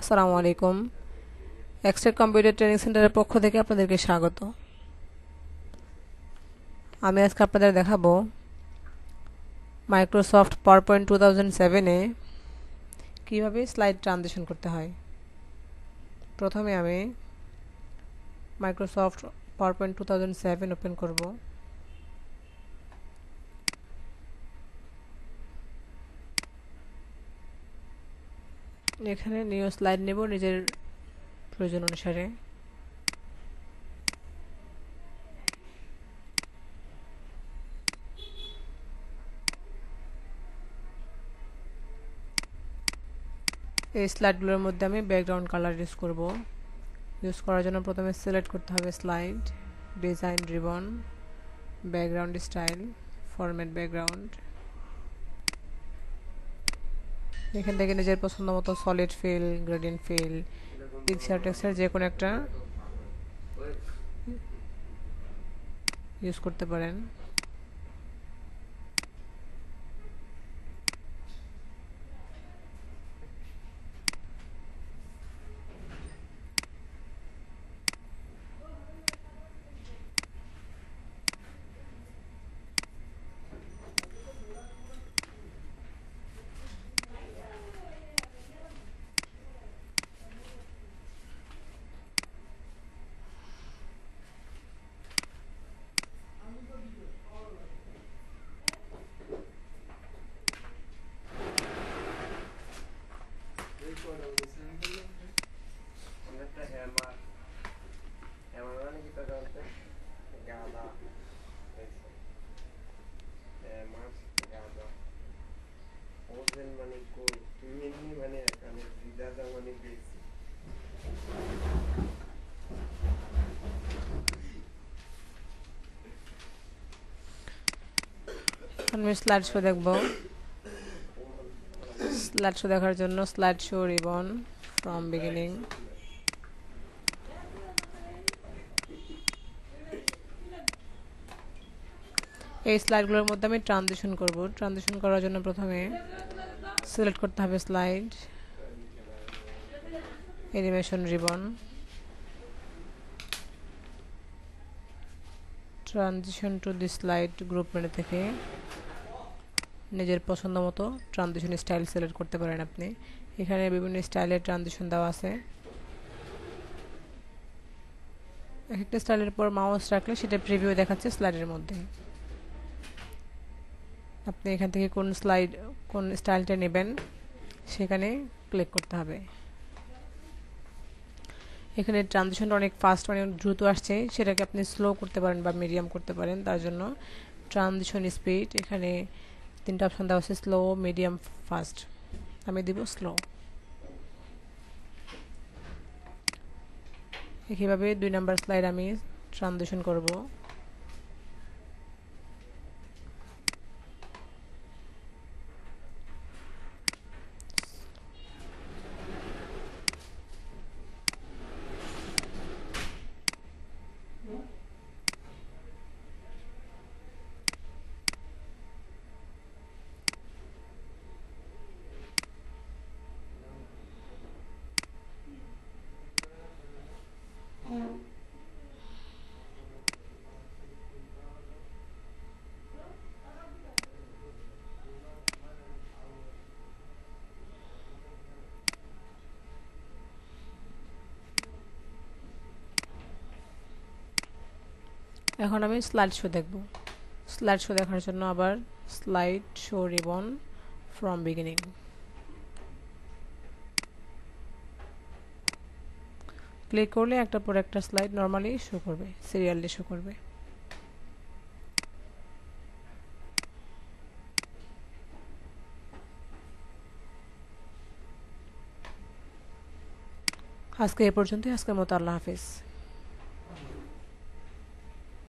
আসসালামু আলাইকুম। Extra computer training সেন্টারের পক্ষ থেকে আপনাদেরকে স্বাগত। আমি আজকে আপনাদের দেখাবো মাইক্রোসফট পাওয়ারপয়েন্ট 2007-এ কীভাবে স্লাইড ট্রানজিশন করতে হয়। প্রথমে আমি মাইক্রোসফট পাওয়ারপয়েন্ট 2007 ওপেন করব। এখানে নিউ স্লাইড নেব নিজের প্রয়োজন অনুসারে। এই স্লাইডগুলোর মধ্যে আমি ব্যাকগ্রাউন্ড কালার ইউজ করব। ইউজ করার জন্য প্রথমে সিলেক্ট করতে হবে slide, design ribbon, background style, format background. এখান থেকে নিজের পছন্দ মতো solid fill, gradient fill, picture texture যে কোনো একটা ইউজ করতে পারেন। আমি স্লাইড শো দেখব। স্লাইড শো দেখার জন্য slide show ribbon from beginning. এই স্লাইডগুলোর মধ্যে আমি ট্রানজিশন করব। ট্রানজিশন করার জন্য প্রথমে সিলেক্ট করতে হবে slide, animation ribbon, transition to the slide group menu থেকে নিজের পছন্দ মতো ট্রানজিশন স্টাইল সিলেক্ট করতে পারেন আপনি। এখানে বিভিন্ন স্টাইলের ট্রানজিশন দেওয়া আছে। এক একটা স্টাইলের পর মাউস রাখলে সেটা প্রিভিউ দেখাচ্ছে স্লাইডের মধ্যে। আপনি এখান থেকে কোন স্টাইলটা নেবেন সেখানে ক্লিক করতে হবে। এখানে ট্রানজিশনটা অনেক ফাস্ট, মানে দ্রুত আসছে, সেটাকে আপনি স্লো করতে পারেন বা মিডিয়াম করতে পারেন। তার জন্য ট্রানজিশন স্পিড এখানে 3টা অপশন দেওয়া আছে, স্লো, মিডিয়াম, ফাস্ট। আমি দিব স্লো। একইভাবে 2 নাম্বার স্লাইড আমি ট্রানজিশন করব। এখন আমি স্লাইড শো দেখব। স্লাইড শো দেখার জন্য আবার slide show ribbon from beginning. Click করলে একটার পর একটা স্লাইড নর্মালি শো করবে, সিরিয়ালি শো করবে। আজকে এ পর্যন্তই। আজকের মতো আল্লাহ হাফিজ।